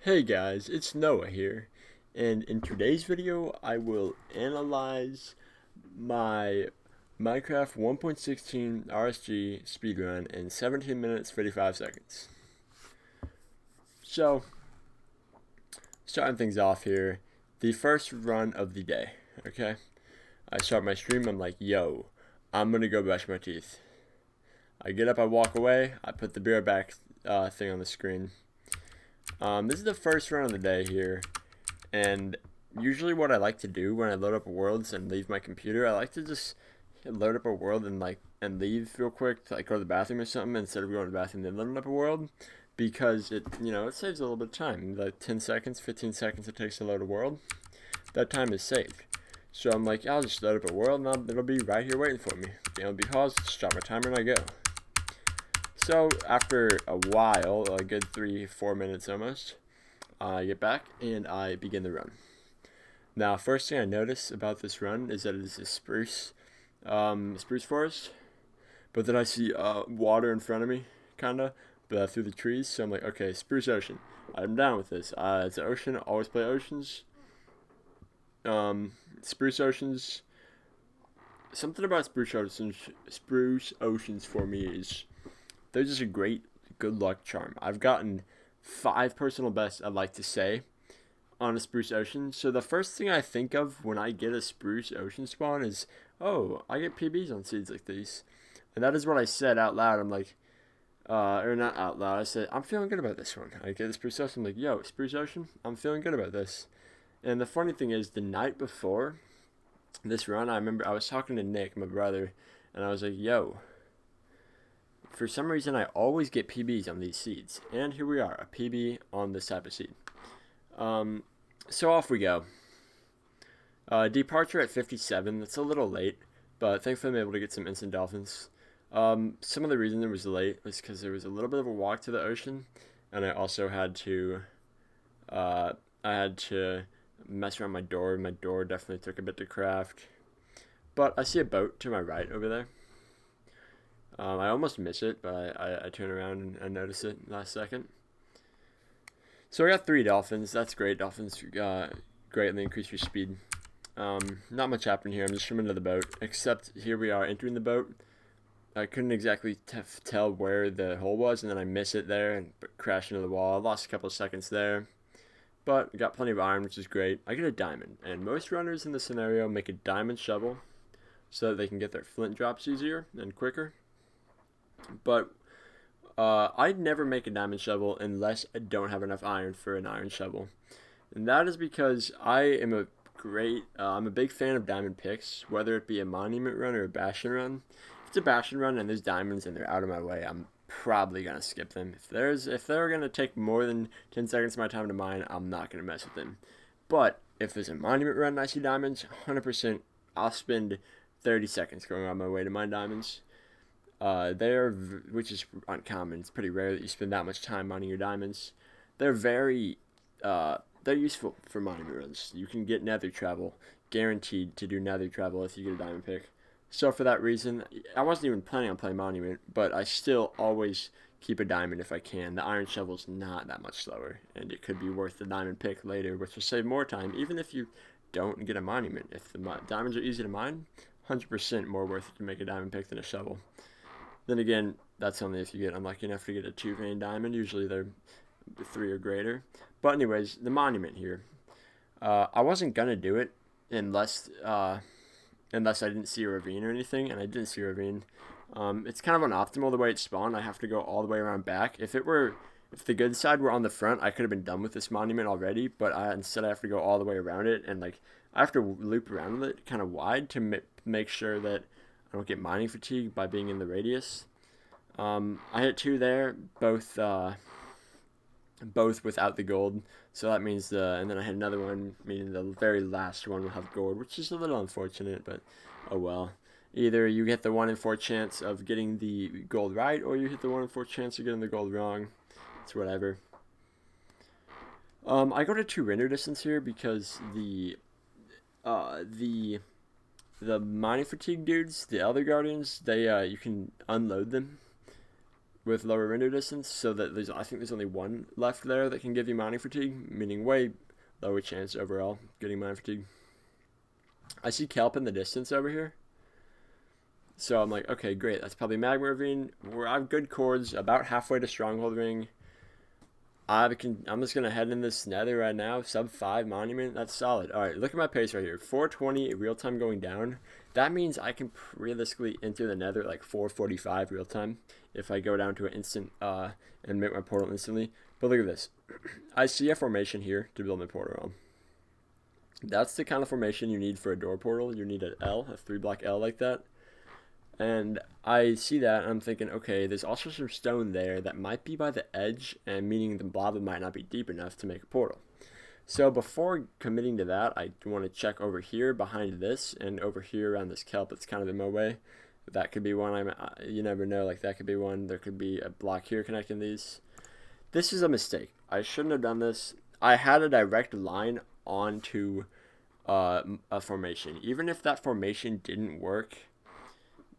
Hey guys, it's Noah here, and in today's video I will analyze my Minecraft 1.16 RSG speedrun in 17 minutes 55 seconds. So, starting things off here, the first run of the day, okay? I start my stream, I'm like, yo, I'm gonna go brush my teeth. I get up, I walk away, I put the beer back thing on the screen. This is the first run of the day here. And usually what I like to do when I load up worlds and leave my computer, I like to just load up a world and leave real quick to go to the bathroom or something instead of going to the bathroom and then loading up a world, because it saves a little bit of time, like 10 seconds, 15 seconds it takes to load a world. That time is saved. So I'm like, I'll just load up a world and it'll be right here waiting for me. It'll be paused, start my timer and I go. So after a while, a good 3-4 minutes almost, I get back and I begin the run. Now, first thing I notice about this run is that it is a spruce forest, but then I see water in front of me, kinda, but through the trees. So I'm like, okay, spruce ocean. I'm down with this. It's an ocean. Always play oceans. Spruce oceans. Something about spruce oceans for me is they're just a great good luck charm. I've gotten 5 personal bests, I'd like to say, on a spruce ocean. So the first thing I think of when I get a spruce ocean spawn is, oh, I get PBs on seeds like these. And that is what I said out loud. I'm like, or not out loud, I said, I'm feeling good about this one. I get the spruce ocean, I'm like, yo, spruce ocean, I'm feeling good about this. And the funny thing is, the night before this run, I remember I was talking to Nick, my brother, and I was like, yo, for some reason I always get PBs on these seeds. And here we are, a PB on this type of seed. So off we go. Departure at 57. That's a little late, but thankfully I'm able to get some instant dolphins. Some of the reason it was late was because there was a little bit of a walk to the ocean, and I also had to mess around my door. My door definitely took a bit to craft. But I see a boat to my right over there. I almost miss it, but I turn around and notice it last second. So I got 3 dolphins. That's great. Dolphins greatly increase your speed. Not much happened here. I'm just swimming to the boat. Except here we are entering the boat. I couldn't exactly tell where the hole was, and then I miss it there and crash into the wall. I lost a couple of seconds there. But got plenty of iron, which is great. I get a diamond. And most runners in this scenario make a diamond shovel so that they can get their flint drops easier and quicker. But I'd never make a diamond shovel unless I don't have enough iron for an iron shovel. And that is because I'm a big fan of diamond picks, whether it be a monument run or a bastion run. If it's a bastion run and there's diamonds and they're out of my way, I'm probably gonna skip them. If they're gonna take more than 10 seconds of my time to mine, I'm not gonna mess with them. But if there's a monument run and I see diamonds, 100% I'll spend 30 seconds going on my way to mine diamonds. Which is uncommon. It's pretty rare that you spend that much time mining your diamonds. They're they're useful for monument runs. You can get nether travel, guaranteed to do nether travel if you get a diamond pick. So for that reason, I wasn't even planning on playing monument, but I still always keep a diamond if I can. The iron shovel's not that much slower, and it could be worth the diamond pick later, which will save more time, even if you don't get a monument. If the diamonds are easy to mine, 100% more worth it to make a diamond pick than a shovel. Then again, that's only if you get unlucky enough to get a 2-vein diamond. Usually they're 3 or greater. But anyways, the monument here. I wasn't gonna do it unless I didn't see a ravine or anything, and I didn't see a ravine. It's kind of unoptimal the way it's spawned. I have to go all the way around back. If the good side were on the front, I could have been done with this monument already. But instead I have to go all the way around it, and I have to loop around it kind of wide to make sure that I don't get mining fatigue by being in the radius. I hit 2 there, both without the gold. So that means and then I had another one, meaning the very last one will have gold, which is a little unfortunate, but oh well. Either you get the 1 in 4 chance of getting the gold right, or you hit the 1 in 4 chance of getting the gold wrong. It's whatever. I go to 2 render distance here because the mining fatigue dudes, the Elder Guardians, they you can unload them with lower render distance, so that I think there's only one left there that can give you mining fatigue, meaning way lower chance overall getting mining fatigue. I see kelp in the distance over here, so I'm like, okay, great, that's probably magma ravine. I have good chords, about halfway to stronghold ring. I'm just gonna head in this nether right now. Sub 5 monument, that's solid. All right, look at my pace right here. 420 real time going down. That means I can realistically enter the nether at like 445 real time if I go down to an instant and make my portal instantly. But look at this. I see a formation here to build my portal on. That's the kind of formation you need for a door portal. You need an L, a 3-block L like that. And I see that, and I'm thinking, okay, there's also some stone there that might be by the edge, and meaning the lava might not be deep enough to make a portal. So before committing to that, I want to check over here behind this, and over here around this kelp that's kind of in my way. That could be one. You never know, like that could be one. There could be a block here connecting these. This is a mistake. I shouldn't have done this. I had a direct line onto a formation. Even if that formation didn't work,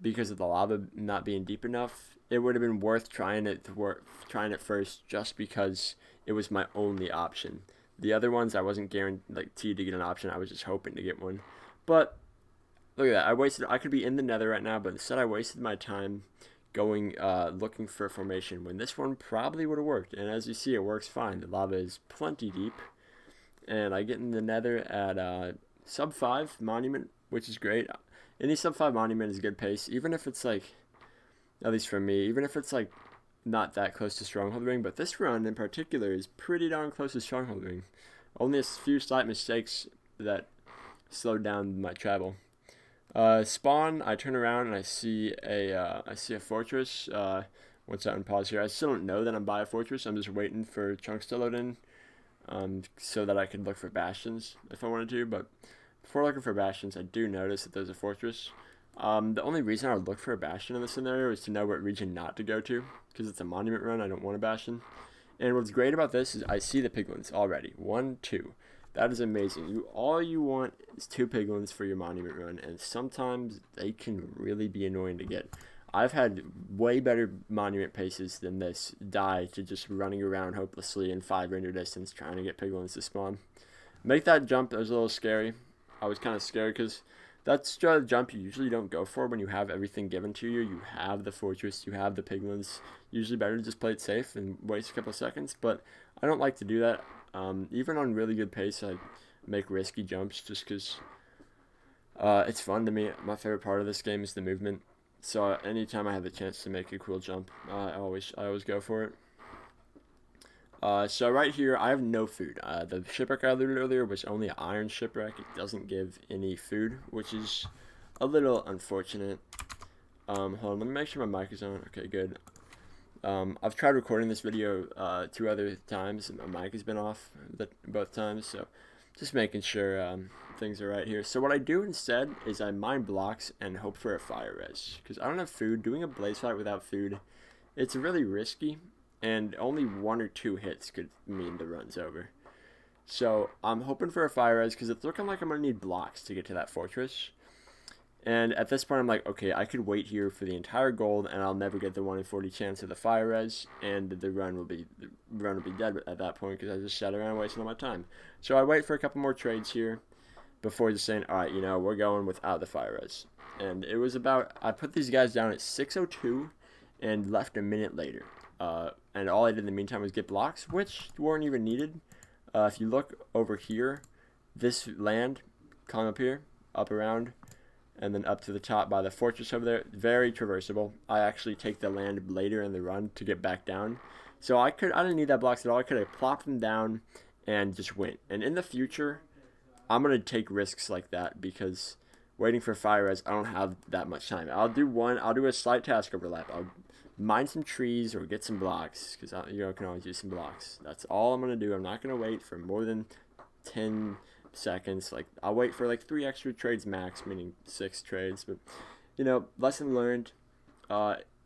because of the lava not being deep enough, it would have been worth trying it first, just because it was my only option. The other ones I wasn't guaranteed to get an option. I was just hoping to get one. But look at that. I could be in the nether right now, but instead I wasted my time going looking for a formation when this one probably would have worked. And as you see, it works fine. The lava is plenty deep, and I get in the nether at sub 5 monument, which is great. Any sub 5 monument is good pace, even if it's like, at least for me, even if it's like not that close to stronghold ring. But this run in particular is pretty darn close to stronghold ring. Only a few slight mistakes that slowed down my travel. Spawn, I turn around and I see a fortress. Once I unpause here, I still don't know that I'm by a fortress. I'm just waiting for chunks to load in, so that I could look for bastions if I wanted to. But before looking for bastions, I do notice that there's a fortress. The only reason I would look for a bastion in this scenario is to know what region not to go to, because it's a monument run. I don't want a bastion. And what's great about this is I see the piglins already. 1, 2. That is amazing. All you want is 2 piglins for your monument run, and sometimes they can really be annoying to get. I've had way better monument paces than this die to just running around hopelessly in 5 render distance trying to get piglins to spawn. Make that jump, that was a little scary. I was kind of scared because that's a jump you usually don't go for when you have everything given to you. You have the fortress, you have the piglins. Usually better to just play it safe and waste a couple of seconds, but I don't like to do that. Even on really good pace, I make risky jumps just because it's fun to me. My favorite part of this game is the movement. So anytime I have the chance to make a cool jump, I always go for it. So right here, I have no food. The shipwreck I looted earlier was only an iron shipwreck. It doesn't give any food, which is a little unfortunate. Hold on, let me make sure my mic is on. Okay, good. I've tried recording this video 2 other times, and my mic has been off both times, so just making sure things are right here. So what I do instead is I mine blocks and hope for a fire res, because I don't have food. Doing a blaze fight without food, it's really risky, and only 1 or 2 hits could mean the run's over. So I'm hoping for a fire res because it's looking like I'm going to need blocks to get to that fortress. And at this point, I'm like, okay, I could wait here for the entire gold, and I'll never get the 1 in 40 chance of the fire res, and the run will be dead at that point because I just sat around wasting all my time. So I wait for a couple more trades here before just saying, all right, we're going without the fire res. And it was I put these guys down at 6:02 and left a minute later. And all I did in the meantime was get blocks, which weren't even needed. If you look over here, this land, climb up here, up around, and then up to the top by the fortress over there, very traversable. I actually take the land later in the run to get back down. So I didn't need that blocks at all. I could have plopped them down and just went. And in the future, I'm going to take risks like that because waiting for fire res, I don't have that much time. I'll do a slight task overlap. I'll mine some trees or get some blocks because I can always use some blocks. That's all I'm going to do. I'm not going to wait for more than 10 seconds. Like, I'll wait for like 3 extra trades max, meaning 6 trades. But lesson learned.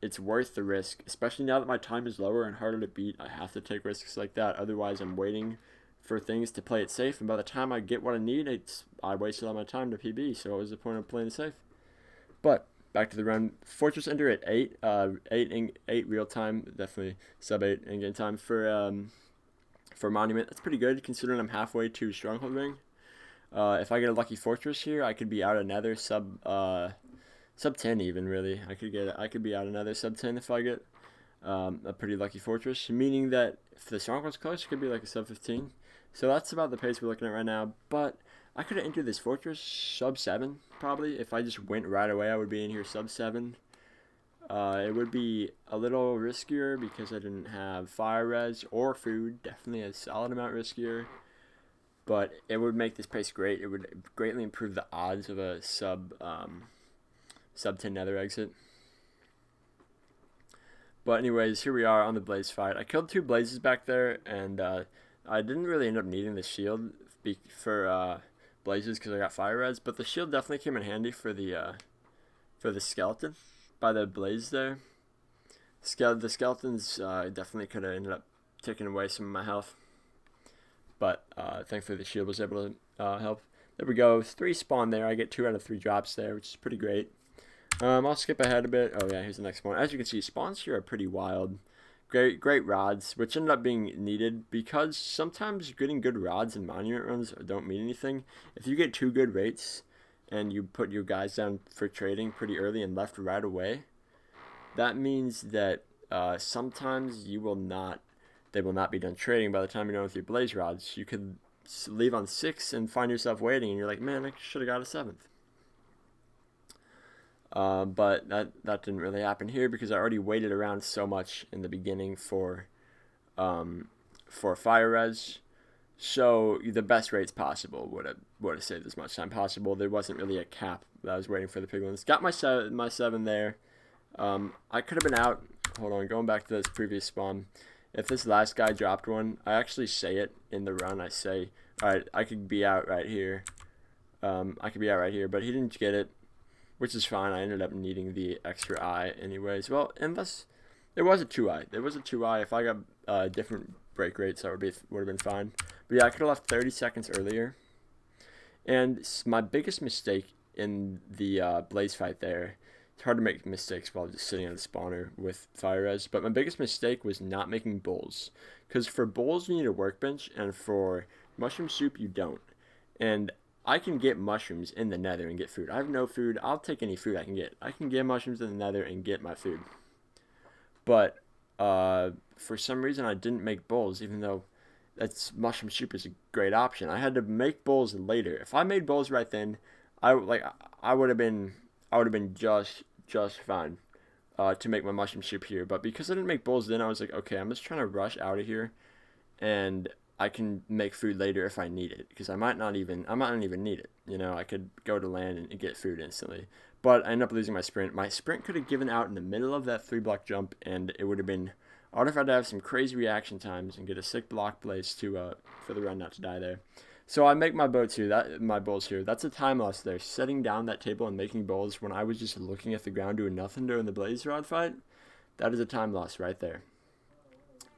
It's worth the risk, especially now that my time is lower and harder to beat. I have to take risks like that. Otherwise, I'm waiting for things to play it safe, and by the time I get what I need, I wasted all my time to PB. So what was the point of playing it safe? But back to the run. Fortress ender at 8, 8 real time, definitely sub 8 in game time for monument. That's pretty good considering I'm halfway to stronghold ring. If I get a lucky fortress here, I could be out of Nether sub 10 even, really. I could be out of Nether sub 10 if I get a pretty lucky fortress, meaning that if the stronghold's close, it could be like a sub 15. So that's about the pace we're looking at right now. But I could have entered this fortress sub 7 probably. If I just went right away, I would be in here sub 7. It would be a little riskier because I didn't have fire res or food. Definitely a solid amount riskier. But it would make this pace great. It would greatly improve the odds of a sub 10 Nether exit. But anyways, here we are on the blaze fight. I killed 2 blazes back there, and I didn't really end up needing the shield for blazes because I got fire res. But the shield definitely came in handy for the skeleton by the blaze there. The skeletons definitely could have ended up taking away some of my health. But thankfully the shield was able to help. There we go. 3 spawn there. I get 2 out of 3 drops there, which is pretty great. I'll skip ahead a bit. Oh yeah, here's the next one. As you can see, spawns here are pretty wild. Great rods, which ended up being needed because sometimes getting good rods in monument runs don't mean anything. If you get 2 good rates and you put your guys down for trading pretty early and left right away, that means that sometimes they will not be done trading by the time you're done with your blaze rods. You could leave on 6 and find yourself waiting, and you're like, man, I should have got a 7th. But that didn't really happen here because I already waited around so much in the beginning for fire res. So the best rates possible would have saved as much time possible. There wasn't really a cap that I was waiting for the piglins. Got my 7 there. I could have been out. Hold on, going back to this previous spawn. If this last guy dropped one, I actually say it in the run. I say, all right, I could be out right here. But he didn't get it, which is fine. I ended up needing the extra eye anyways. Well, unless there was a 2-eye. If I got different break rates, that would have been fine. But yeah, I could have left 30 seconds earlier. And my biggest mistake in the blaze fight there, it's hard to make mistakes while just sitting on the spawner with fire res, but my biggest mistake was not making bowls. Because for bowls, you need a workbench, and for mushroom soup, you don't. And I can get mushrooms in the nether and get food. I have no food. I'll take any food I can get. I can get mushrooms in the nether and get my food. But for some reason, I didn't make bowls, even though mushroom soup is a great option. I had to make bowls later. If I made bowls right then, I would have been just fine to make my mushroom soup here. But because I didn't make bowls then, I was like, okay, I'm just trying to rush out of here, and I can make food later if I need it, because I might not even need it. You know, I could go to land and get food instantly. But I ended up losing my sprint. My sprint could have given out in the middle of that 3-block jump, and it would have been. I would have had to have some crazy reaction times and get a sick block place for the run not to die there. So I make my bowls here. That's a time loss there. Setting down that table and making bowls when I was just looking at the ground doing nothing during the blaze rod fight, that is a time loss right there.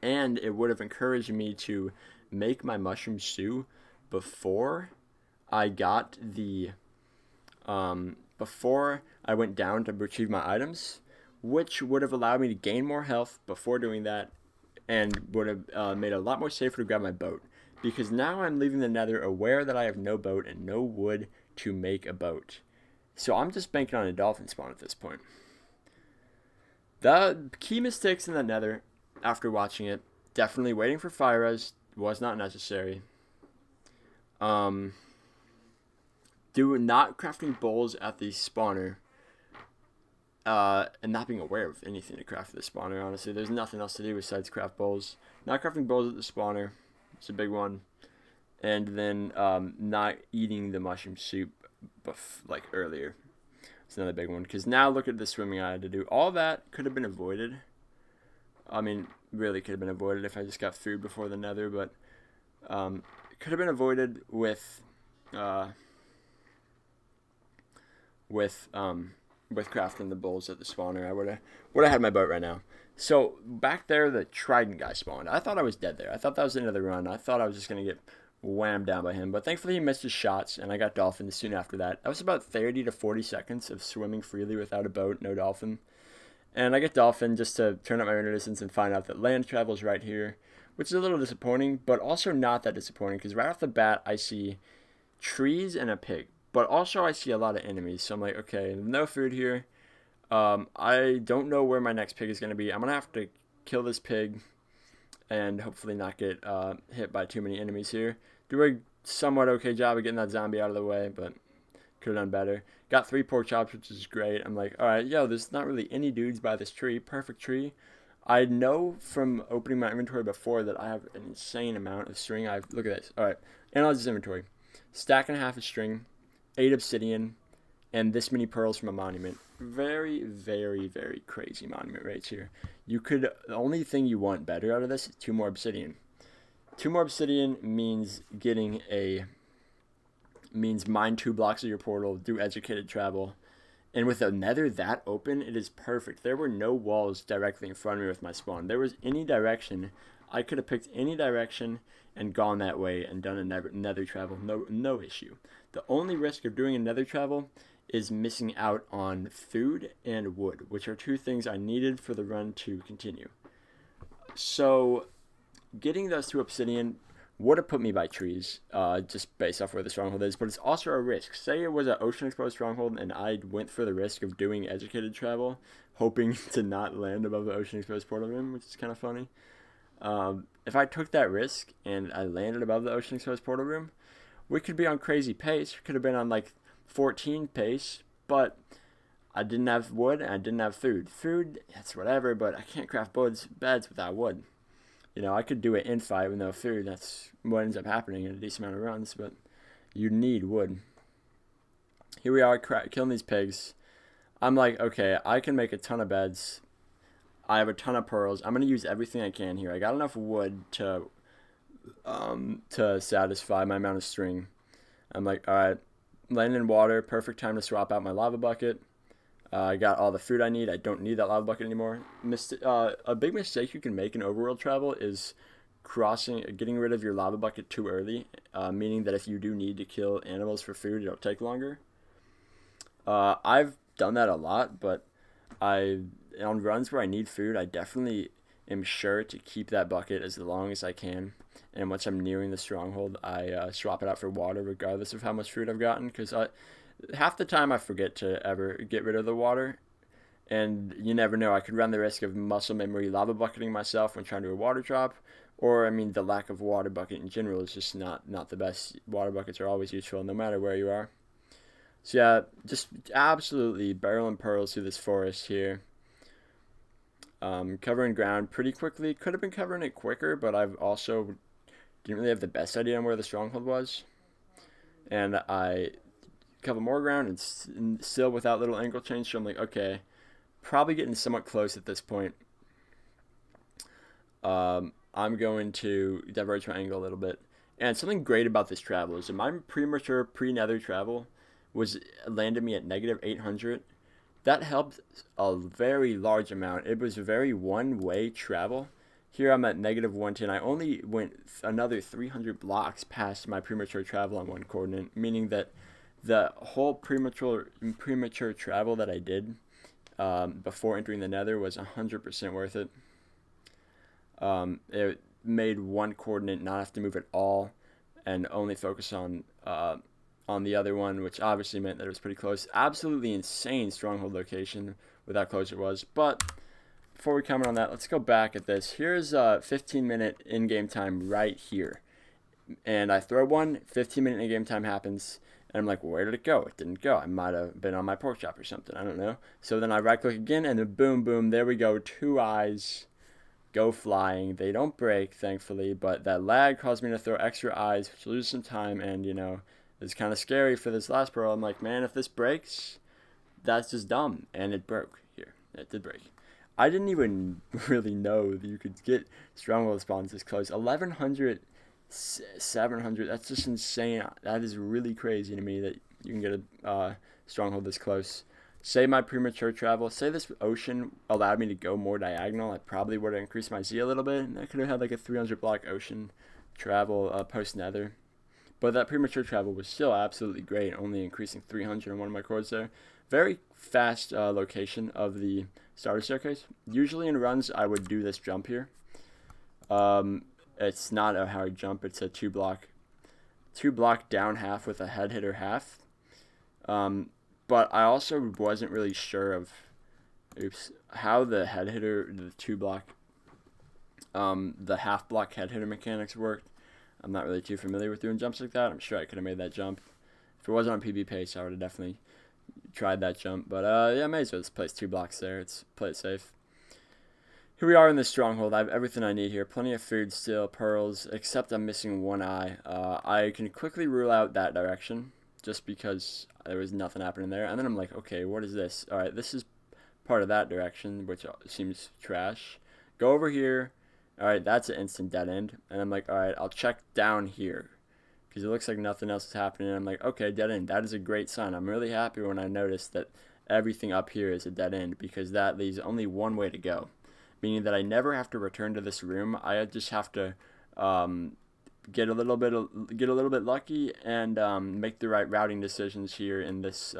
And it would have encouraged me to make my mushroom stew before I got before I went down to retrieve my items, which would have allowed me to gain more health before doing that, and would have made it a lot more safer to grab my boat. Because now I'm leaving the nether aware that I have no boat and no wood to make a boat. So I'm just banking on a dolphin spawn at this point. The key mistakes in the nether, after watching it, definitely waiting for fire res was not necessary. Not crafting bowls at the spawner. And not being aware of anything to craft at the spawner, honestly. There's nothing else to do besides craft bowls. Not crafting bowls at the spawner. It's a big one. And then not eating the mushroom soup earlier. It's another big one. Because now look at the swimming I had to do. All that could have been avoided. I mean, really could have been avoided if I just got food before the nether. But it could have been avoided with crafting the bowls at the spawner. I would have had my boat right now. So back there, the trident guy spawned. I thought I was dead there. I thought that was the end of the run. I thought I was just going to get whammed down by him. But thankfully he missed his shots, and I got dolphins soon after that. That was about 30 to 40 seconds of swimming freely without a boat, no dolphin. And I get dolphin just to turn up my render distance and find out that land travel is right here, which is a little disappointing, but also not that disappointing, because right off the bat I see trees and a pig. But also I see a lot of enemies, so I'm like, okay, no food here. I don't know where my next pig is going to be. I'm going to have to kill this pig and hopefully not get hit by too many enemies here. Do a somewhat okay job of getting that zombie out of the way, but could have done better. Got 3 pork chops, which is great. I'm like, alright, yo, there's not really any dudes by this tree. Perfect tree. I know from opening my inventory before that I have an insane amount of string. Look at this. Alright, analyze this inventory. Stack and a half of string, 8 obsidian, and this many pearls from a monument. Very, very, very crazy monument rates here. The only thing you want better out of this is 2 more obsidian. 2 more obsidian means mine 2 blocks of your portal, do educated travel. And with a nether that open, it is perfect. There were no walls directly in front of me with my spawn. There was any direction. I could have picked any direction and gone that way and done a nether travel. No issue. The only risk of doing a nether travel is missing out on food and wood, which are 2 things I needed for the run to continue. So getting those 2 obsidian would have put me by trees, just based off where the stronghold is, but it's also a risk. Say it was an ocean exposed stronghold and I went for the risk of doing educated travel, hoping to not land above the ocean exposed portal room, which is kind of funny. If I took that risk and I landed above the ocean exposed portal room, we could be on crazy pace. We could have been on like 14 pace, but I didn't have wood and I didn't have food. Food, that's whatever, but I can't craft beds without wood. You know, I could do an infight with no food. That's what ends up happening in a decent amount of runs, but you need wood. Here we are, killing these pigs. I'm like, okay, I can make a ton of beds. I have a ton of pearls. I'm going to use everything I can here. I got enough wood to satisfy my amount of string. I'm like, all right, land in water. Perfect time to swap out my lava bucket. I got all the food I need. I don't need that lava bucket anymore. A big mistake you can make in overworld travel is getting rid of your lava bucket too early, meaning that if you do need to kill animals for food, it'll take longer. I've done that a lot, but on runs where I need food, I definitely am sure to keep that bucket as long as I can. And once I'm nearing the stronghold, I swap it out for water regardless of how much food I've gotten, because half the time I forget to ever get rid of the water, and you never know. I could run the risk of muscle memory lava bucketing myself when trying to do a water drop, or I mean the lack of water bucket in general is just not the best. Water buckets are always useful no matter where you are. So yeah, just absolutely barreling pearls through this forest here. Covering ground pretty quickly. Could have been covering it quicker, but I've also didn't really have the best idea on where the stronghold was, and I cover more ground and still without little angle change. So I'm like, okay, probably getting somewhat close at this point. I'm going to diverge my angle a little bit. And something great about this travel is that my premature pre-nether travel landed me at negative 800. That helped a very large amount. It was a very one-way travel. Here I'm at negative 110. I only went another 300 blocks past my premature travel on one coordinate, meaning that the whole premature travel that I did before entering the nether was 100% worth it. It made one coordinate not have to move at all and only focus on the other one, which obviously meant that it was pretty close. Absolutely insane stronghold location with how close it was. But before we comment on that, let's go back at this. Here's a 15-minute in-game time right here. And I throw one, 15-minute in-game time happens. And I'm like, well, where did it go? It didn't go. I might have been on my pork chop or something. I don't know. So then I right-click again, and then boom, boom, there we go. 2 eyes go flying. They don't break, thankfully, but that lag caused me to throw extra eyes, which lose some time, and, you know, it's kind of scary for this last pearl. I'm like, man, if this breaks, that's just dumb. And it broke here. It did break. I didn't even really know that you could get stronghold spawns this close. 1100... 700, that's just insane. That is really crazy to me that you can get a stronghold this close. Say my premature travel, say this ocean allowed me to go more diagonal, I probably would have increased my Z a little bit, and I could have had like a 300 block ocean travel post nether. But that premature travel was still absolutely great, only increasing 300 on one of my chords there. Very fast location of the starter staircase. Usually in runs, I would do this jump here. It's not a hard jump. It's a two block down half with a head hitter half. But I also wasn't really sure of how the head hitter, the the half block head hitter mechanics worked. I'm not really too familiar with doing jumps like that. I'm sure I could have made that jump. If it wasn't on PB pace, I would have definitely tried that jump. But yeah, I may as well just place 2 blocks there. It's play it safe. Here we are in this stronghold. I have everything I need here. Plenty of food still, pearls, except I'm missing one eye. I can quickly rule out that direction just because there was nothing happening there. And then I'm like, okay, what is this? All right, this is part of that direction, which seems trash. Go over here. All right, that's an instant dead end. And I'm like, all right, I'll check down here because it looks like nothing else is happening. And I'm like, okay, dead end. That is a great sign. I'm really happy when I notice that everything up here is a dead end because that leaves only one way to go. Meaning that I never have to return to this room. I just have to get a little bit lucky and make the right routing decisions here in this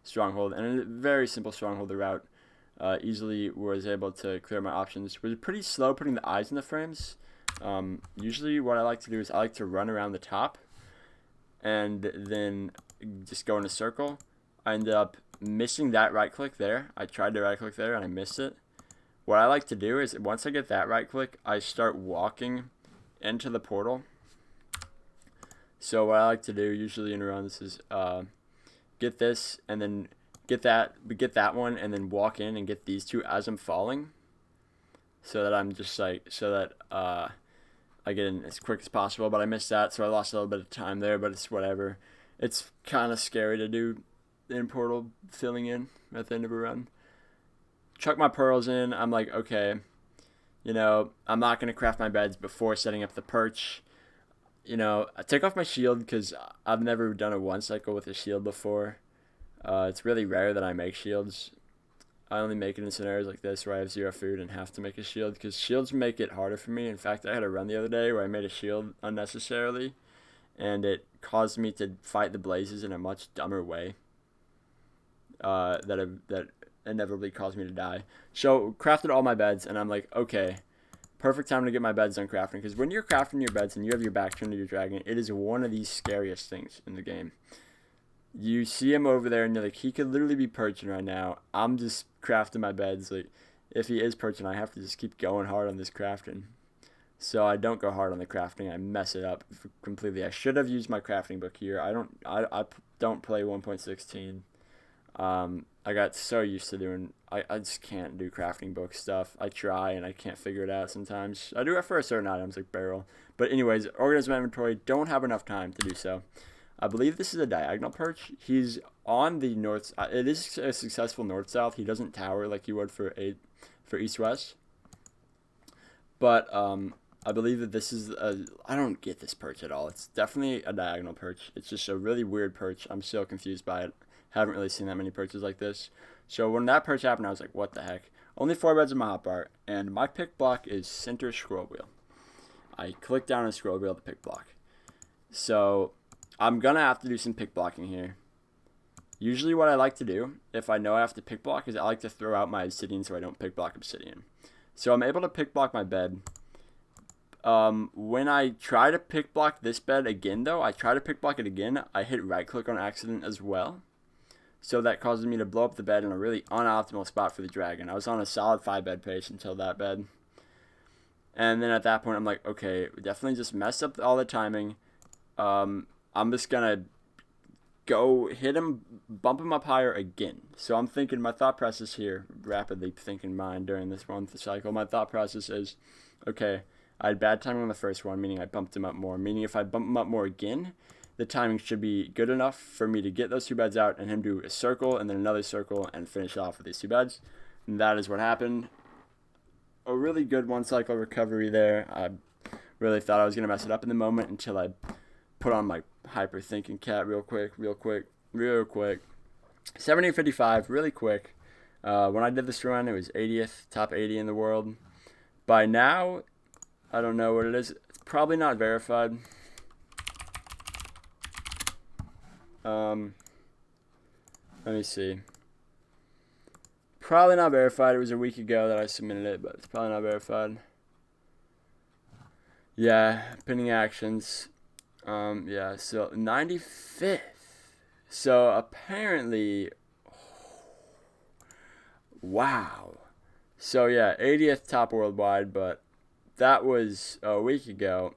stronghold. And a very simple stronghold to route. Easily was able to clear my options. It was pretty slow putting the eyes in the frames. Usually what I like to do is I like to run around the top and then just go in a circle. I ended up missing that right click there. I tried to right click there and I missed it. What I like to do is once I get that right click, I start walking into the portal. So what I like to do usually in runs is get this and then get that one and then walk in and get these two as I'm falling. So that I'm just like I get in as quick as possible, but I missed that, so I lost a little bit of time there, but it's whatever. It's kind of scary to do in portal filling in at the end of a run. Chuck my pearls in. I'm like, okay, I'm not going to craft my beds before setting up the perch. I take off my shield because I've never done a one cycle with a shield before. It's really rare that I make shields. I only make it in scenarios like this where I have 0 food and have to make a shield because shields make it harder for me. In fact, I had a run the other day where I made a shield unnecessarily and it caused me to fight the blazes in a much dumber way that inevitably caused me to die. So crafted all my beds and I'm like, okay, perfect time to get my beds done crafting, because when you're crafting your beds and you have your back turned to your dragon, it is one of the scariest things in the game. You see him over there and you're like, he could literally be perching right now. I'm just crafting my beds. Like, if he is perching, I have to just keep going hard on this crafting. So I don't go hard on the crafting. I mess it up completely. I should have used my crafting book here. I don't play 1.16. I got so used to doing, I just can't do crafting book stuff. I try and I can't figure it out sometimes. I do it for certain items like barrel. But anyways, organize my inventory. Don't have enough time to do so. I believe this is a diagonal perch. He's on the north. It is a successful north-south. He doesn't tower like he would for east-west. But I believe that this is I don't get this perch at all. It's definitely a diagonal perch. It's just a really weird perch. I'm still confused by it. Haven't really seen that many perches like this. So when that perch happened, I was like, what the heck? Only 4 beds in my hotbar, and my pick block is center scroll wheel. I click down on scroll wheel to pick block. So I'm going to have to do some pick blocking here. Usually what I like to do, if I know I have to pick block, is I like to throw out my obsidian so I don't pick block obsidian. So I'm able to pick block my bed. When I try to pick block this bed again, though, I hit right click on accident as well. So that causes me to blow up the bed in a really unoptimal spot for the dragon. I was on a solid 5 bed pace until that bed. And then at that point, I'm like, okay, definitely just messed up all the timing. I'm just going to go hit him, bump him up higher again. So I'm thinking, my thought process here, rapidly thinking mine during this one cycle, my thought process is, okay, I had bad timing on the first one, meaning I bumped him up more. Meaning if I bump him up more again, the timing should be good enough for me to get those 2 beds out and him do a circle and then another circle and finish off with these 2 beds. And that is what happened. A really good one cycle recovery there. I really thought I was going to mess it up in the moment until I put on my hyper thinking cap real quick. 1755, really quick. When I did this run, it was 80th, top 80 in the world. By now, I don't know what it is. It's probably not verified. Let me see. Probably not verified. It was a week ago that I submitted it, but it's probably not verified. Yeah, pending actions. Yeah, so 95th. So apparently, wow. So yeah, 80th top worldwide, but that was a week ago,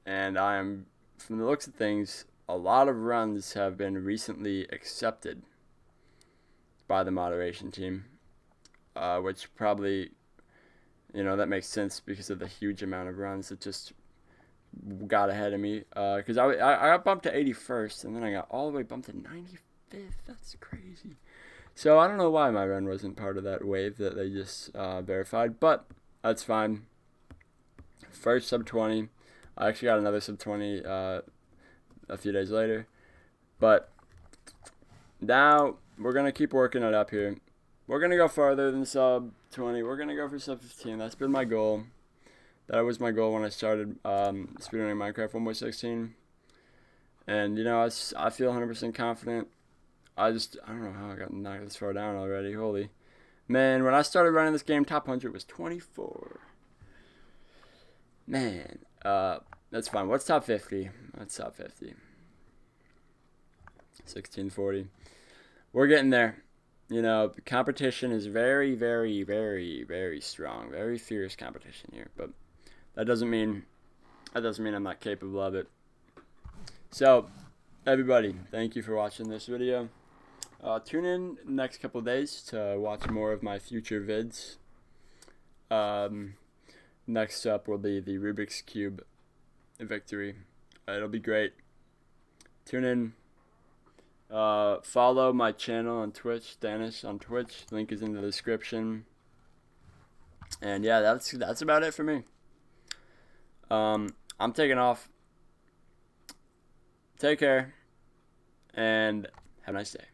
and I'm, from the looks of things, a lot of runs have been recently accepted by the moderation team, which probably, that makes sense because of the huge amount of runs that just got ahead of me. Because I got bumped to 81st, and then I got all the way bumped to 95th. That's crazy. So I don't know why my run wasn't part of that wave that they just verified, but that's fine. First sub 20. I actually got another sub 20 a few days later. But now we're going to keep working it up here. We're going to go farther than sub 20. We're going to go for sub 15. That's been my goal. That was my goal when I started speedrunning Minecraft 1.16. And, I feel 100% confident. I don't know how I got knocked this far down already. Holy. Man, when I started running this game, top 100 was 24. Man, that's fine. What's top 50? What's top 50? 1640. We're getting there. The competition is very, very, very, very strong. Very fierce competition here. But that doesn't mean I'm not capable of it. So, everybody, thank you for watching this video. Tune in next couple of days to watch more of my future vids. Next up will be the Rubik's Cube victory. It'll be great. Tune in. Follow my channel on Twitch, Danish on Twitch. Link is in the description. And yeah, that's about it for me. I'm taking off. Take care, and have a nice day.